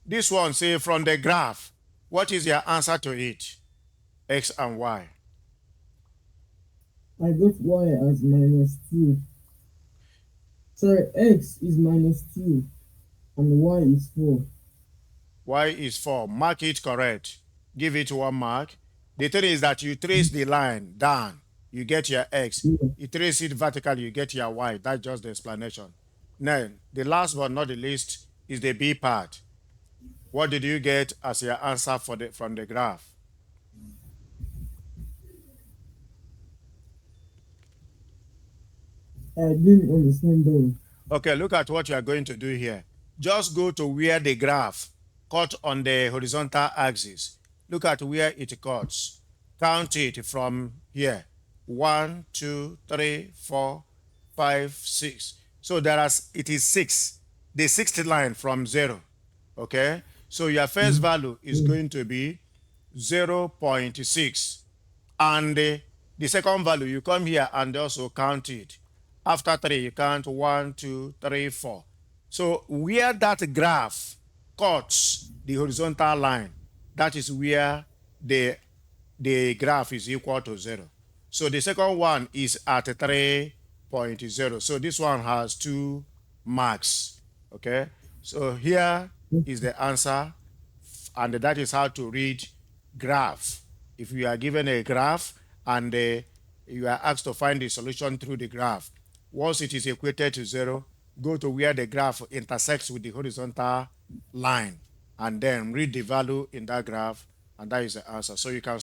This one say from the graph, what is your answer to it? X and Y. I got y as -2. Sorry, x is -2 and y is 4. Y is 4. Mark it correct. Give it 1 mark. The thing is that you trace the line down, you get your X. Yeah. You trace it vertically, you get your Y. That's just the explanation. Now, the last but not the least is the B part. What did you get as your answer from the graph? I didn't understand though. Okay, look at what you are going to do here. Just go to where the graph cut on the horizontal axis. Look at where it cuts. Count it from here. 1, 2, 3, 4, 5, 6. So it is 6. The sixth line from 0. Okay? So your first value is Yeah. going to be 0.6. And the second value, you come here and also count it. After 3, you count 1, 2, 3, 4. So where that graph cuts the horizontal line, that is where the graph is equal to 0. So the second one is at 3.0. So this one has 2 marks. Okay. So here is the answer, and that is how to read graph. If you are given a graph and you are asked to find the solution through the graph, once it is equated to 0, go to where the graph intersects with the horizontal line and then read the value in that graph, and that is the answer. So you can